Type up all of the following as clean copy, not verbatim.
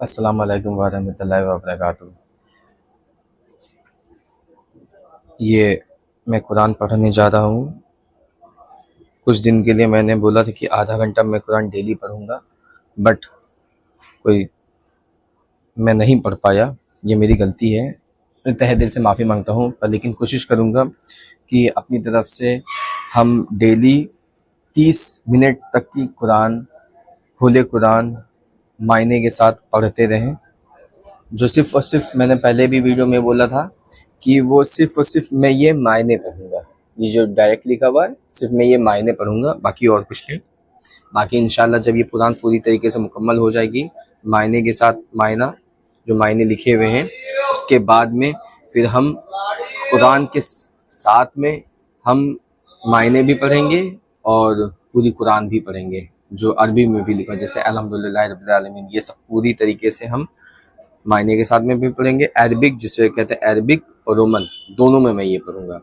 السلام علیکم ورحمۃ اللہ وبرکاتہ۔ یہ میں قرآن پڑھنے جا رہا ہوں۔ کچھ دن کے لیے میں نے بولا تھا کہ آدھا گھنٹہ میں قرآن ڈیلی پڑھوں گا، بٹ میں نہیں پڑھ پایا، یہ میری غلطی ہے، تہہ دل سے معافی مانگتا ہوں، لیکن کوشش کروں گا کہ اپنی طرف سے ہم ڈیلی 30 منٹ تک کی حول قرآن معنی کے ساتھ پڑھتے رہیں، جو صرف اور صرف میں نے پہلے بھی ویڈیو میں بولا تھا کہ وہ صرف اور صرف میں یہ معنی پڑھوں گا، یہ جو ڈائریکٹ لکھا ہوا ہے صرف میں یہ معنی پڑھوں گا، باقی اور کچھ نہیں۔ باقی انشاءاللہ جب یہ قرآن پوری طریقے سے مکمل ہو جائے گی، معنی کے ساتھ معنی جو معنی لکھے ہوئے ہیں، اس کے بعد میں پھر ہم قرآن کے ساتھ میں ہم معنی بھی پڑھیں گے اور پوری قرآن بھی پڑھیں گے، جو عربی میں بھی لکھا، جیسے الحمدللہ رب العالمین، یہ سب پوری طریقے سے ہم معنی کے ساتھ میں بھی پڑھیں گے۔ عربک جسے کہتے ہیں، عربک اور رومن دونوں میں یہ پڑھوں گا۔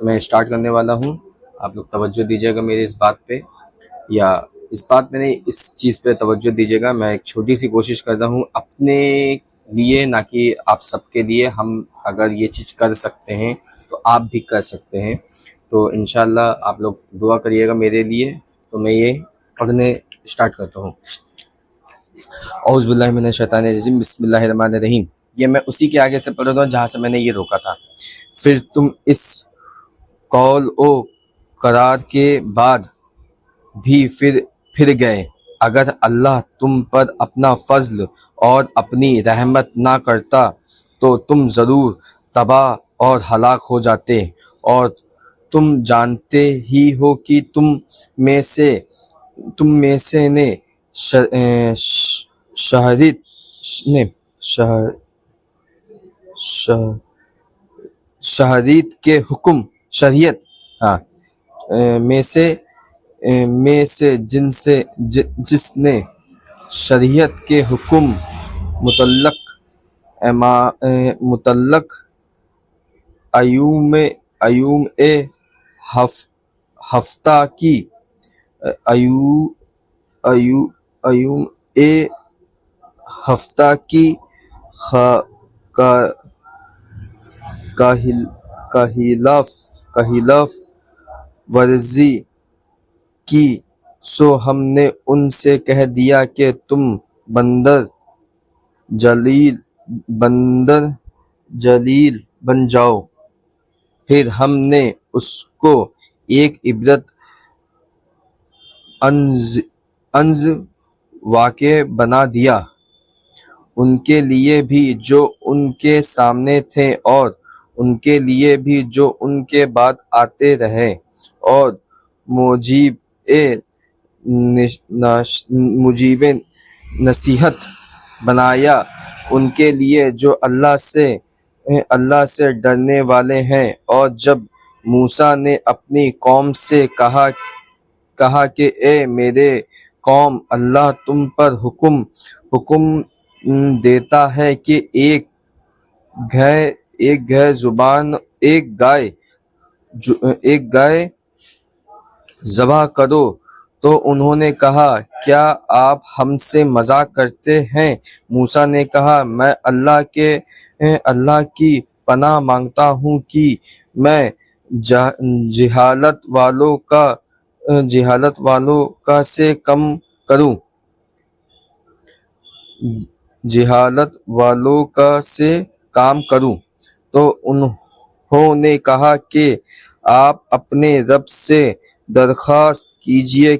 میں اسٹارٹ کرنے والا ہوں، آپ لوگ توجہ دیجیے گا میرے اس بات پہ، یا اس بات میں نہیں، اس چیز پہ توجہ دیجیے گا۔ میں ایک چھوٹی سی کوشش کر رہا ہوں اپنے لیے، نہ کہ آپ سب کے لیے۔ ہم اگر یہ چیز کر سکتے ہیں تو آپ بھی کر سکتے ہیں، تو انشاءاللہ آپ لوگ دعا کریے گا میرے لیے۔ تو میں یہ پڑھنے اسٹارٹ کرتا ہوں۔ اعوذ باللہ من الشیطان الرجیم، بسم اللہ الرحمن الرحیم۔ یہ میں اسی کے آگے سے پڑھ رہا ہوں جہاں سے میں نے یہ روکا تھا۔ پھر تم اس قول و قرار کے بعد بھی پھر گئے، اگر اللہ تم پر اپنا فضل اور اپنی رحمت نہ کرتا تو تم ضرور تباہ اور ہلاک ہو جاتے، اور تم جانتے ہی ہو کہ تم میں سے نے شریعت میں سے جس نے شریعت کے حکم متعلق ایوم ہفتہ کی ایوم ہفتہ کی کاہلاف ورزی کی، سو ہم نے ان سے کہہ دیا کہ تم بندر جلیل بن جاؤ۔ پھر ہم نے اس کو ایک عبرت انز واقع بنا دیا، ان کے لیے بھی جو ان کے سامنے تھے اور ان کے لیے بھی جو ان کے بعد آتے رہے، اور موجب نصیحت بنایا ان کے لیے جو اللہ سے ڈرنے والے ہیں۔ اور جب موسیٰ نے اپنی قوم سے کہا کہ اے میرے قوم، اللہ تم پر حکم دیتا ہے کہ ایک گائے ذبح کرو، تو انہوں نے کہا کیا آپ ہم سے مذاق کرتے ہیں؟ موسیٰ نے کہا میں اللہ کی پناہ مانگتا ہوں کہ میں جہالت والوں کا سے کام کروں۔ تو انہوں نے کہا کہ آپ اپنے رب سے درخواست کیجئے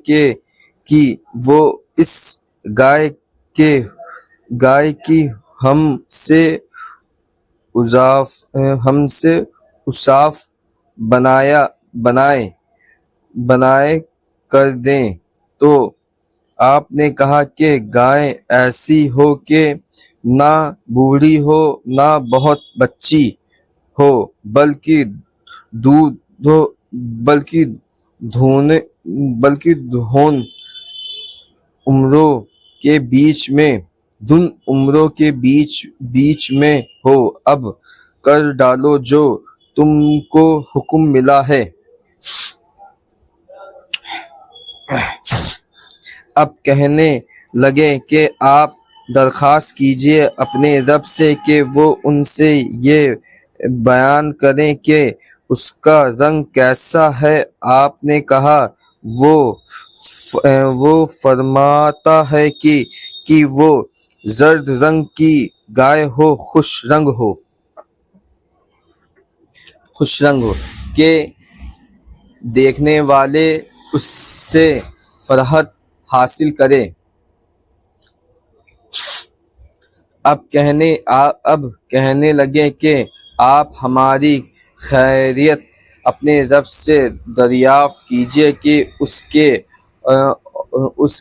کہ وہ اس گائے کی ہم سے اصاف بنائے کر دیں۔ تو آپ نے کہا کہ گائے ایسی ہو کہ نہ بوڑھی ہو نہ بہت بچی ہو، بلکہ دون عمروں کے بیچ میں ہو۔ اب کر ڈالو جو تم کو حکم ملا ہے۔ اب کہنے لگے کہ آپ درخواست کیجیے اپنے رب سے کہ وہ ان سے یہ بیان کریں کہ اس کا رنگ کیسا ہے۔ آپ نے کہا وہ فرماتا ہے کہ وہ زرد رنگ کی گائے ہو، خوش رنگ ہو کہ دیکھنے والے اس سے فرحت حاصل کرے۔ اب کہنے لگے کہ آپ ہماری خیریت اپنے رب سے دریافت کیجیے کہ اس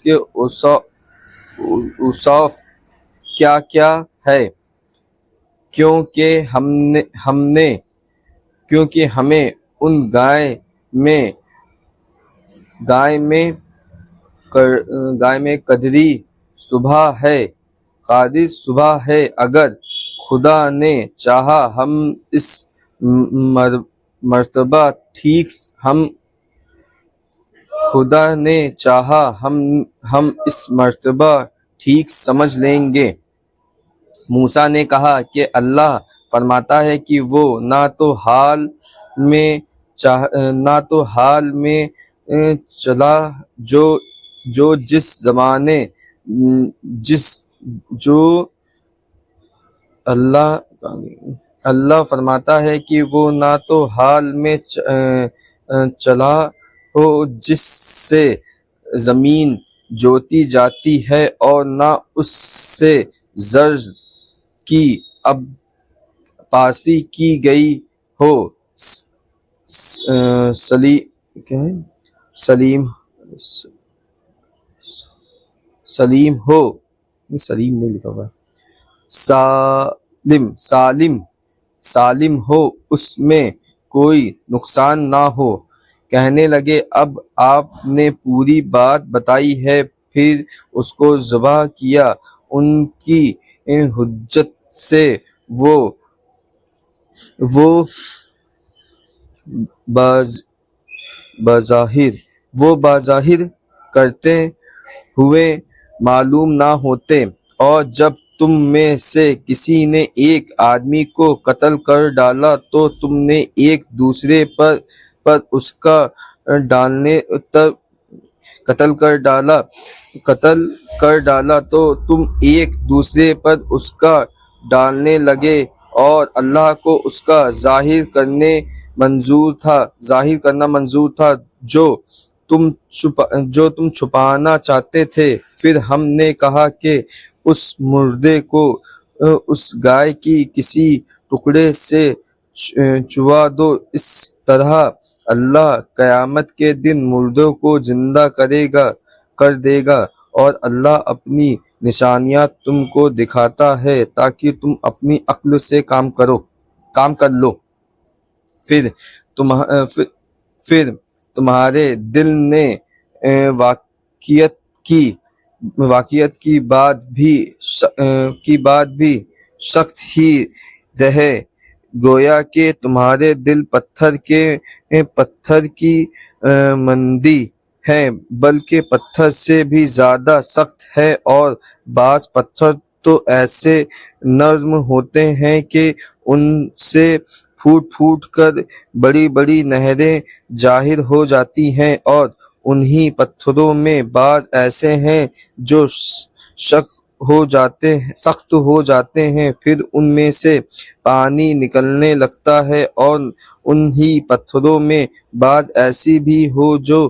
کے اوصاف کیا کیا ہے، کیونکہ ہمیں ان گائے میں قدری صبح ہے۔ اگر خدا نے چاہا ہم اس مرتبہ ٹھیک سمجھ لیں گے۔ موسیٰ نے کہا کہ اللہ فرماتا ہے کہ وہ نہ تو حال میں چلا جو جس زمانے اللہ فرماتا ہے کہ وہ نہ تو حال میں چلا ہو جس سے زمین جوتی جاتی ہے، اور نہ اس سے زر کی اب پاسی کی گئی ہو۔ سالم ہو، اس میں کوئی نقصان نہ ہو۔ کہنے لگے اب آپ نے پوری بات بتائی ہے، پھر اس کو ذبح کیا۔ ان کی حجت سے وہ بظاہر کرتے ہوئے معلوم نہ ہوتے، اور جب تم میں سے کسی نے ایک آدمی کو قتل کر ڈالا تو تم نے ایک دوسرے پر اس کا ڈالنے لگے، اور اللہ کو اس کا ظاہر کرنا منظور تھا جو تم چھپانا چاہتے تھے۔ پھر ہم نے کہا کہ اس مردے کو اس گائے کی کسی ٹکڑے سے چبا دو، اس طرح اللہ قیامت کے دن مردوں کو زندہ کر دے گا، اور اللہ اپنی نشانیاں تم کو دکھاتا ہے تاکہ تم اپنی عقل سے کام کر لو۔ پھر تمہارے دل نے واقعیت کی بات بھی سخت ہی رہے، گویا کہ تمہارے دل پتھر کی مانندی ہے، بلکہ پتھر سے بھی زیادہ سخت ہے، اور بعض پتھر تو ایسے نرم ہوتے ہیں کہ ان سے پھوٹ کر بڑی بڑی نہریں ظاہر ہو جاتی ہیں، اور انہی پتھروں میں بعض ایسے ہیں جو سخت ہو جاتے ہیں، پھر ان میں سے پانی نکلنے لگتا ہے، اور انہی پتھروں میں بعض ایسی بھی ہو جو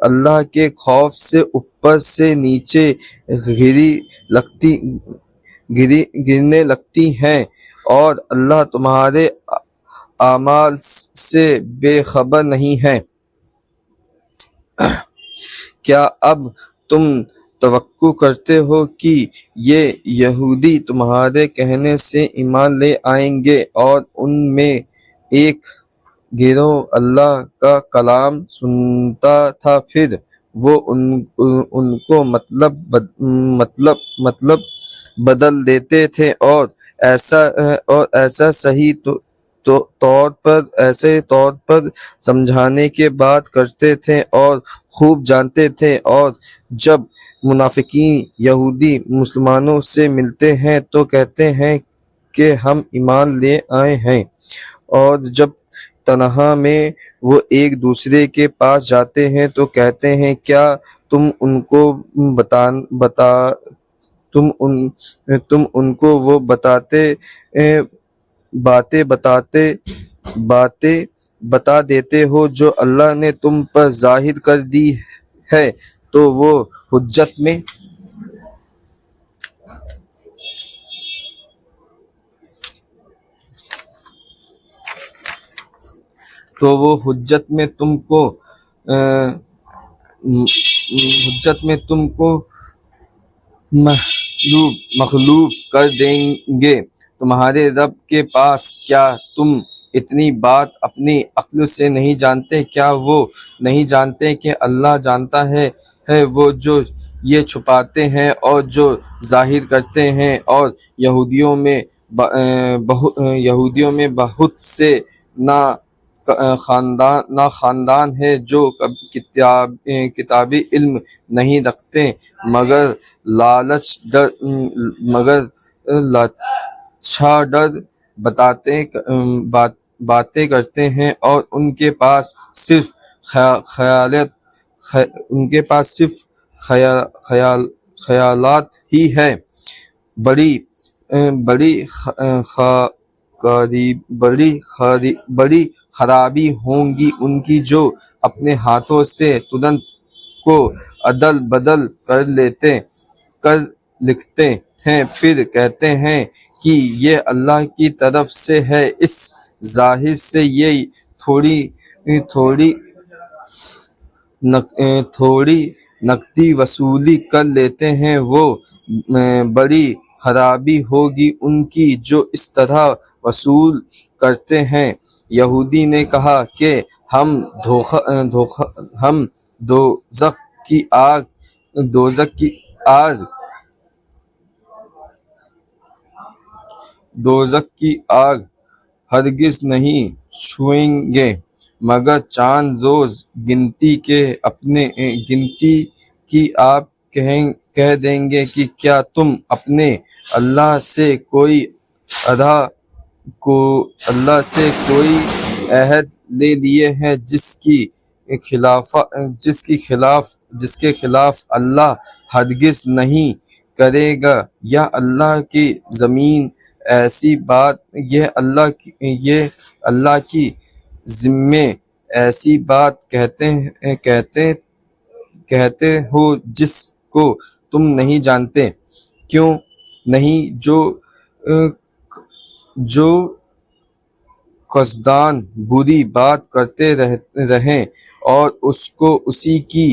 اللہ کے خوف سے اوپر سے نیچے گرنے لگتی ہیں، اور اللہ تمہارے اعمال سے بے خبر نہیں ہے۔ کیا اب تم توقع کرتے ہو کہ یہ یہودی تمہارے کہنے سے ایمان لے آئیں گے؟ اور ان میں ایک گروہ اللہ کا کلام سنتا تھا، پھر وہ ان کو مطلب بدل دیتے تھے، اور ایسا ایسے طور پر سمجھانے کے بات کرتے تھے اور خوب جانتے تھے، اور جب منافقین یہودی مسلمانوں سے ملتے ہیں تو کہتے ہیں کہ ہم ایمان لے آئے ہیں، اور جب تنہا میں وہ ایک دوسرے کے پاس جاتے ہیں تو کہتے ہیں کیا تم ان کو وہ باتیں بتا دیتے ہو جو اللہ نے تم پر ظاہر کر دی ہے، تو وہ حجت میں تم کو مغلوب کر دیں گے۔ تمہارے رب کے پاس کیا تم اتنی بات اپنی عقل سے نہیں جانتے؟ کیا وہ نہیں جانتے کہ اللہ جانتا ہے وہ جو یہ چھپاتے ہیں اور جو ظاہر کرتے ہیں؟ اور یہودیوں میں بہت سے خاندان ہے جو کتابی علم نہیں رکھتے، مگر لاچھا ڈر باتیں کرتے ہیں، اور ان کے پاس صرف خیالات ہی ہے۔ بڑی خرابی ہوگی ان کی جو اپنے ہاتھوں سے ترنت کو عدل بدل کر لکھتے ہیں، پھر کہتے ہیں کہ یہ اللہ کی طرف سے ہے۔ اس ظاہر سے یہ تھوڑی نقدی وصولی کر لیتے ہیں۔ وہ بڑی خرابی ہوگی ان کی جو اس طرح وصول کرتے ہیں۔ یہودی نے کہا کہ ہم دوزخ کی آگ ہرگز نہیں چھوئیں گے، مگر چاند روز گنتی کی آپ کہہ دیں گے کہ کیا تم اپنے اللہ سے کوئی عہد لے لیے ہیں جس کے خلاف اللہ ہرگز نہیں کرے گا؟ یا اللہ کی زمین ایسی بات، یہ اللہ کی ذمے ایسی بات کہتے ہو جس کو تم نہیں جانتے، کیوں نہیں؟ جو قصداً بری بات کرتے رہیں اور اس کو اسی کی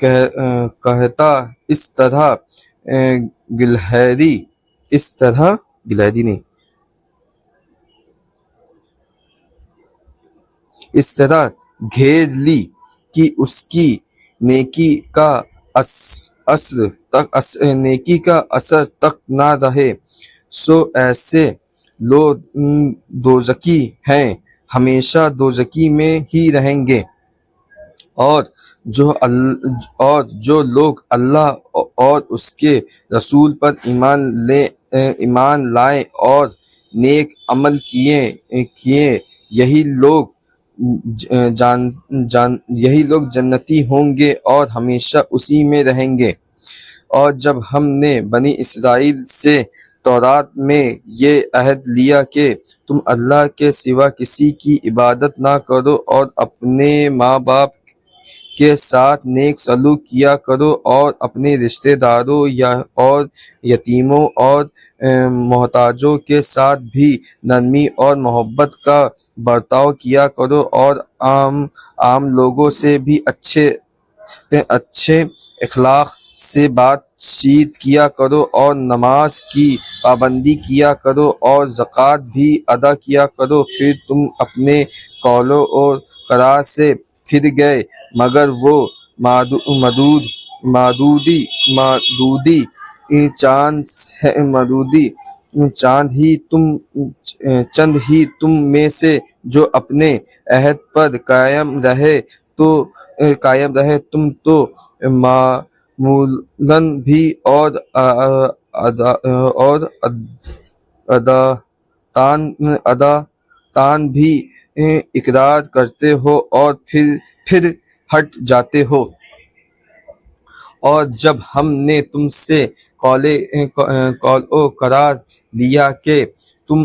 کہتا اس طرح گھیر لی کہ اس کی نیکی کا اثر تک نہ رہے، سو ایسے لوگ دوزخی ہیں، ہمیشہ دوزخی میں ہی رہیں گے۔ اور جو لوگ اللہ اور اس کے رسول پر ایمان لائے اور نیک عمل کیے، یہی لوگ جنتی ہوں گے اور ہمیشہ اسی میں رہیں گے۔ اور جب ہم نے بنی اسرائیل سے تورات میں یہ عہد لیا کہ تم اللہ کے سوا کسی کی عبادت نہ کرو اور اپنے ماں باپ کے ساتھ نیک سلوک کیا کرو اور اپنے رشتہ داروں اور یتیموں اور محتاجوں کے ساتھ بھی نرمی اور محبت کا برتاؤ کیا کرو، اور عام لوگوں سے بھی اچھے اخلاق سے بات چیت کیا کرو، اور نماز کی پابندی کیا کرو اور زکوٰۃ بھی ادا کیا کرو۔ پھر تم اپنے قولوں اور قرار سے پھر گئے، مگر وہ مادودی چند ہی تم میں سے جو اپنے عہد پر قائم رہے تم تو معمولاً بھی اور عادتاً بھی اقرار کرتے ہو اور پھر ہٹ جاتے ہو۔ اور جب ہم نے تم سے قول و قرار لیا کہ تم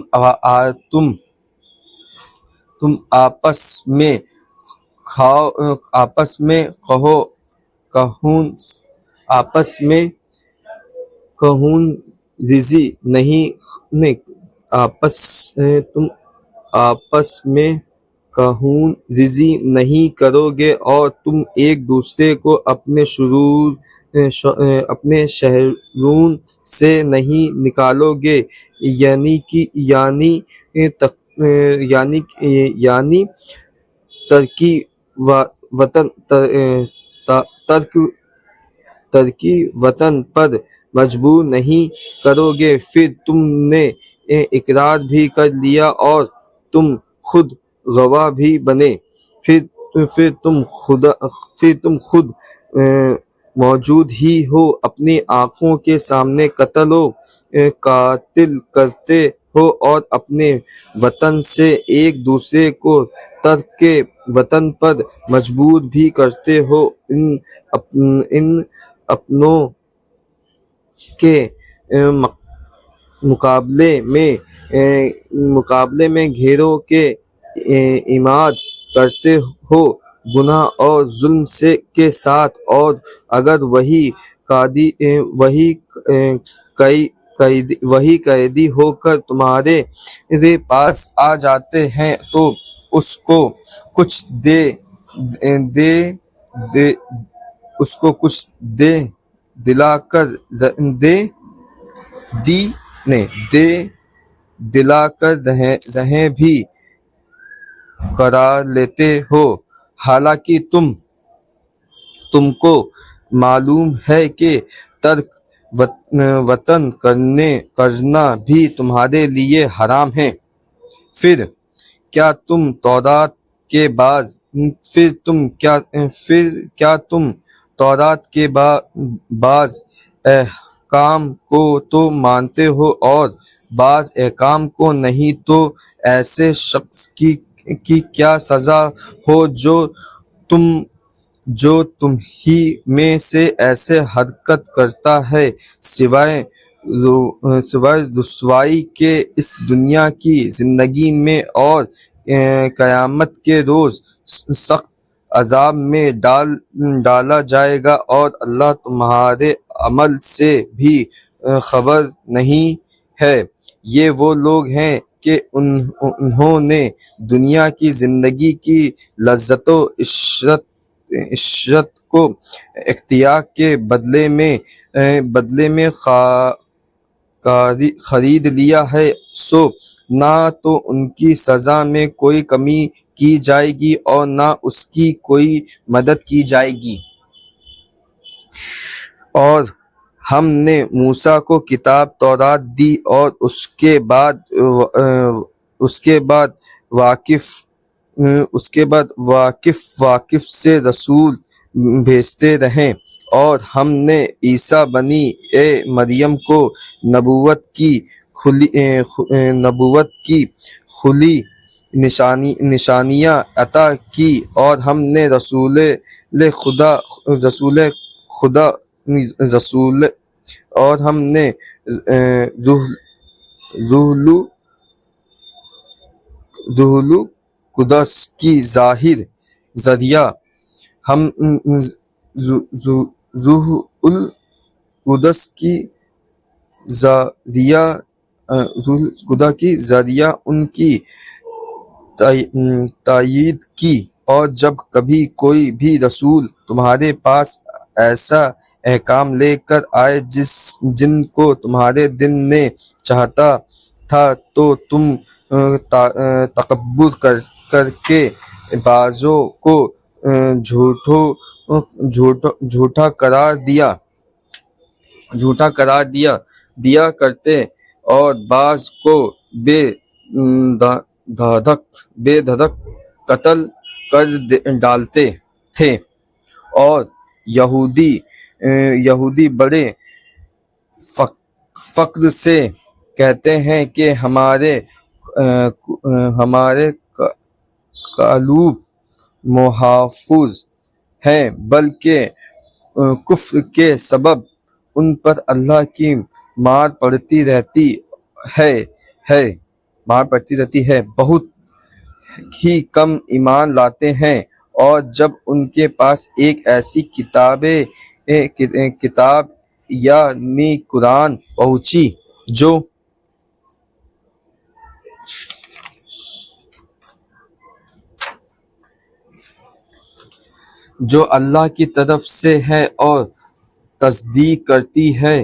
آپس میں کہون ریزی نہیں کرو گے اور تم ایک دوسرے کو اپنے شہرون سے نہیں نکالو گے، یعنی ترکی وطن پر مجبور نہیں کرو گے۔ پھر تم نے اقرار بھی کر لیا اور تم خود گواہ بھی بنے، پھر تم خود موجود ہی ہو، اپنی آنکھوں کے سامنے قتل و قتال کرتے ہو اور اپنے وطن سے ایک دوسرے کو ترک وطن پر مجبور بھی کرتے ہو۔ ان اپنوں کے مقابلے میں غیروں کے اعتماد کرتے ہو گناہ اور ظلم کے ساتھ، اور اگر وہی قیدی ہو کر تمہارے پاس آ جاتے ہیں تو اس کو کچھ دلا کر رہیں بھی قرار لیتے ہو، حالانکہ تم کو معلوم ہے کہ ترک وطن کرنا بھی تمہارے لیے حرام ہے۔ پھر کیا تم تورات کے بعض احکام کو تو مانتے ہو اور بعض احکام کو نہیں؟ تو ایسے شخص کی کیا سزا ہو جو تم ہی میں سے ایسے حرکت کرتا ہے، سوائے رسوائی کے اس دنیا کی زندگی میں اور قیامت کے روز سخت عذاب میں ڈالا جائے گا، اور اللہ تمہارے عمل سے بھی خبر نہیں ہے۔ یہ وہ لوگ ہیں کہ انہوں نے دنیا کی زندگی کی لذت و عشرت کو اختیار کے بدلے میں خرید لیا ہے، سو نہ تو ان کی سزا میں کوئی کمی کی جائے گی اور نہ اس کی کوئی مدد کی جائے گی۔ اور ہم نے موسیٰ کو کتاب تورات دی اور اس کے بعد واقف سے رسول بھیجتے رہے، اور ہم نے عیسیٰ بنی مریم کو نبوت کی کھلی نشانیاں عطا کی، اور ہم نے روح القدس کی ذریعہ ان کی تائید کی۔ اور جب کبھی کوئی بھی رسول تمہارے پاس ایسا احکام لے کر آئے جن کو تمہارے دل نے چاہتا تھا، تو تم تکبر کر کے بعضوں کو جھوٹا قرار دیا کرتے اور بعض کو بے دھڑک قتل کر ڈالتے تھے، اور یہودی بڑے فخر سے کہتے ہیں کہ ہمارے قلوب محفوظ ہیں، بلکہ کفر کے سبب ان پر اللہ کی مار پڑتی رہتی ہے۔ بہت ہی کم ایمان لاتے ہیں، اور جب ان کے پاس ایک ایسی کتاب یعنی قرآن پہنچی جو اللہ کی طرف سے ہے اور تصدیق کرتی ہے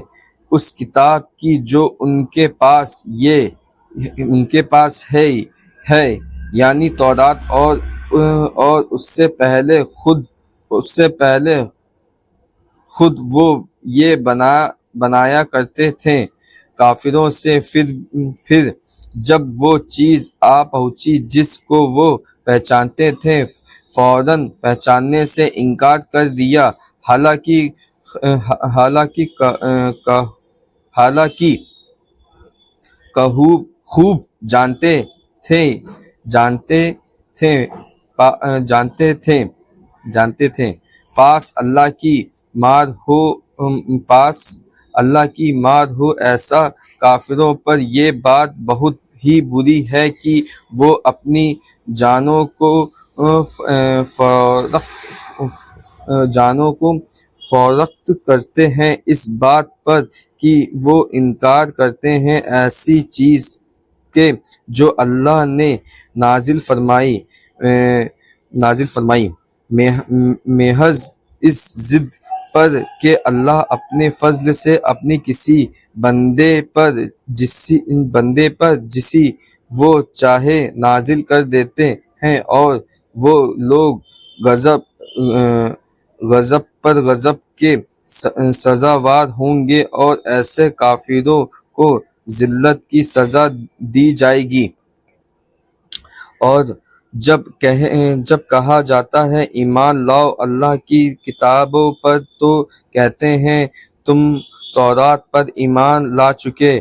اس کتاب کی جو ان کے پاس ہے یعنی تورات، اور اس سے پہلے خود وہ یہ بنایا کرتے تھے کافروں سے، پھر جب وہ چیز آ پہنچی جس کو وہ پہچانتے تھے فوراً پہچاننے سے انکار کر دیا، حالانکہ خوب جانتے تھے پاس اللہ کی مار ہو۔ ایسا کافروں پر یہ بات بہت ہی بری ہے کہ وہ اپنی جانوں کو فروخت کرتے ہیں اس بات پر کہ وہ انکار کرتے ہیں ایسی چیز کے جو اللہ نے نازل فرمائی، محض اس ضد پر کہ اللہ اپنے فضل سے اپنی کسی بندے پر جسی وہ چاہے نازل کر دیتے ہیں، اور وہ لوگ غضب پر غضب کے سزاوار ہوں گے، اور ایسے کافروں کو ذلت کی سزا دی جائے گی۔ اور جب کہا جاتا ہے ایمان لاؤ اللہ کی کتابوں پر تو کہتے ہیں تم تورات پر ایمان لا چکے،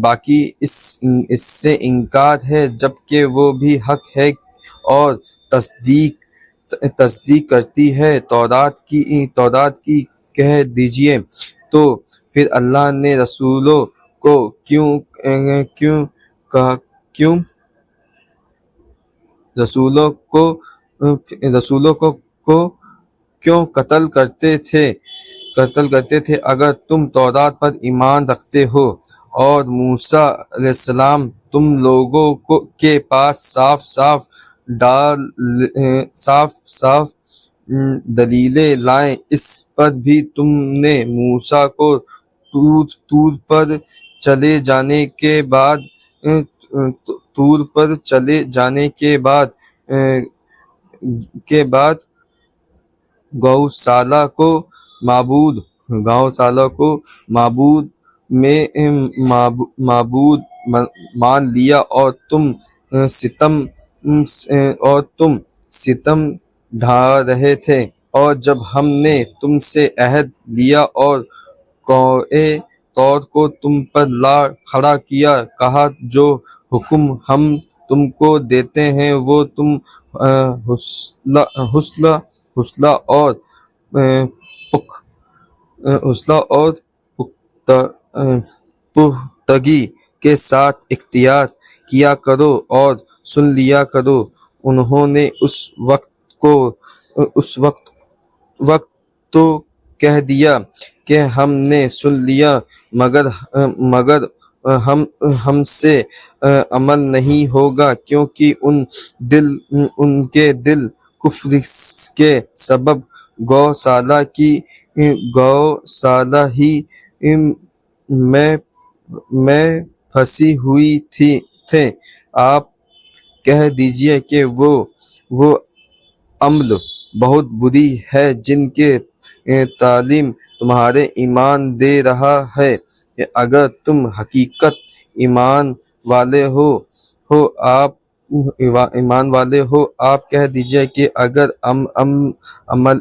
باقی اس سے انکار ہے جبکہ وہ بھی حق ہے، اور تصدیق کرتی ہے تورات کی کہہ دیجئے تو پھر اللہ نے رسولوں کو کیوں قتل کرتے تھے اگر تم تورات پر ایمان رکھتے ہو، اور موسیٰ علیہ السلام تم لوگوں کے پاس صاف دلیلیں لائے، اس پر بھی تم نے موسیٰ کو طور پر چلے جانے کے بعد گوسالہ کو معبود مان لیا، اور تم ستم ڈھا رہے تھے، اور جب ہم نے تم سے عہد لیا اور کوہ طور کو تم پر لا کھڑا کیا، کہا جو حکم ہم تم کو دیتے ہیں وہ تم حوصلہ اور پختگی کے ساتھ اختیار کیا کرو اور سن لیا کرو۔ انہوں نے اس وقت تو کہہ دیا کہ ہم نے سن لیا مگر ہم سے عمل نہیں ہوگا، کیونکہ ان کے دل کفر کے سبب گوسالہ ہی میں پھنسی ہوئی تھے۔ آپ کہہ دیجئے کہ وہ عمل بہت بری ہے جن کے تعلیم تمہارے ایمان دے رہا ہے۔ اگر تم حقیقت ایمان والے ہو آپ ایمان والے ہو آپ کہہ دیجئے کہ اگر عمل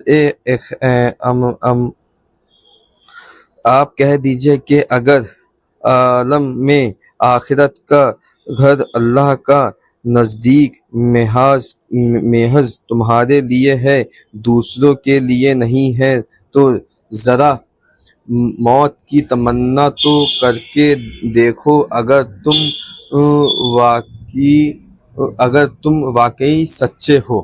آپ کہہ دیجئے کہ اگر عالم میں آخرت کا گھر اللہ کا نزدیک محض تمہارے لیے ہے، دوسروں کے لیے نہیں ہے، تو ذرا موت کی تمنا تو کر کے دیکھو اگر تم واقعی سچے ہو۔